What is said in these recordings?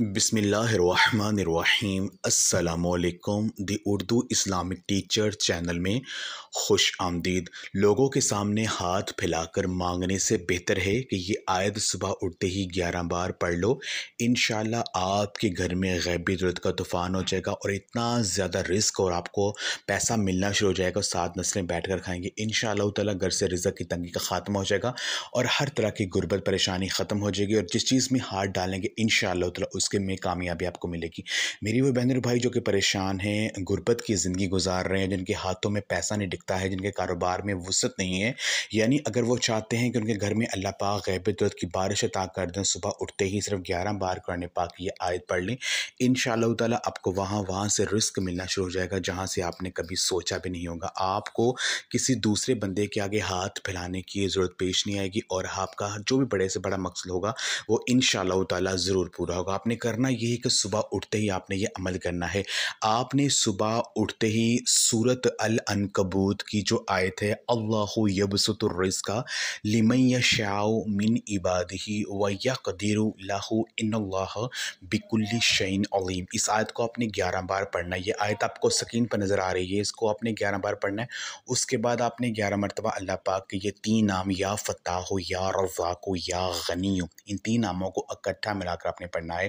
بسم اللہ الرحمن الرحیم۔ السلام علیکم۔ دی اردو اسلامک ٹیچر چینل میں خوش آمدید۔ لوگوں کے سامنے ہاتھ پھیلا کر مانگنے سے بہتر ہے کہ یہ آیت صبح اٹھتے ہی 11 بار پڑھ لو۔ انشاءاللہ آپ کے گھر میں غیبی دولت کا طوفان ہو جائے گا اور اتنا زیادہ رزق اور آپ کو پیسہ ملنا شروع ہو جائے گا، 7 نسلیں بیٹھ کر کھائیں گے انشاءاللہ تعالیٰ۔ گھر سے رزق کی تنگی کا خاتمہ ہو جائے گا اور ہر طرح کی غربت پریشانی ختم ہو جائے گی، اور جس چیز میں ہاتھ ڈالیں گے انشاءاللہ تعالیٰ اس کے میں کامیابی آپ کو ملے گی۔ میری وہ بہن اور بھائی جو کہ پریشان ہیں، غربت کی زندگی گزار رہے ہیں، جن کے ہاتھوں میں پیسہ نہیں دکھتا ہے، جن کے کاروبار میں وسعت نہیں ہے، یعنی اگر وہ چاہتے ہیں کہ ان کے گھر میں اللہ پاک غیب دولت کی بارش عطا کر دیں، صبح اٹھتے ہی صرف 11 بار قرآن پاک کی یہ آیت پڑھ لیں انشاءاللہ تعالیٰ آپ کو وہاں سے رزق ملنا شروع ہو جائے گا جہاں سے آپ نے کبھی سوچا بھی نہیں ہوگا۔ آپ کو کسی دوسرے بندے کے آگے ہاتھ پھیلانے کی ضرورت پیش نہیں آئے گی، اور آپ کا جو بھی بڑے سے بڑا مقصد ہوگا وہ انشاءاللہ تعالیٰ ضرور پورا ہوگا۔ آپ نے کرنا یہی کہ صبح اٹھتے ہی آپ نے یہ عمل کرنا ہے۔ آپ نے صبح اٹھتے ہی سورۃ العنکبوت کی جو آیت ہے، اللہ یبسط الرزق لمن یشاء من عبادہ ویقدر لہ ان اللہ بکل شیء علیم، اس آیت کو آپ نے 11 بار پڑھنا ہے۔ یہ آیت آپ کو سکرین پر نظر آ رہی ہے، اس کو آپ نے 11 بار پڑھنا ہے۔ اس کے بعد آپ نے 11 مرتبہ اللہ پاک کے یہ 3 نام، یا فتاح، یا رزاق، یا غنی، ان 3 ناموں کو اکٹھا ملا کر آپ نے پڑھنا ہے۔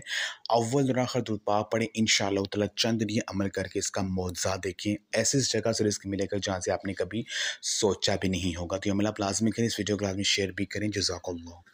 اول اور آخر درود پاک پڑھیں انشاءاللہ تعالیٰ، چند یہ عمل کر کے اس کا معجزہ دیکھیں، ایسی جگہ سے رزق ملے گا جہاں سے آپ نے کبھی سوچا بھی نہیں ہوگا۔ تو یہ عمل آپ لازمی کریں، اس ویڈیو کو لازمی شیئر بھی کریں۔ جزاک اللہ۔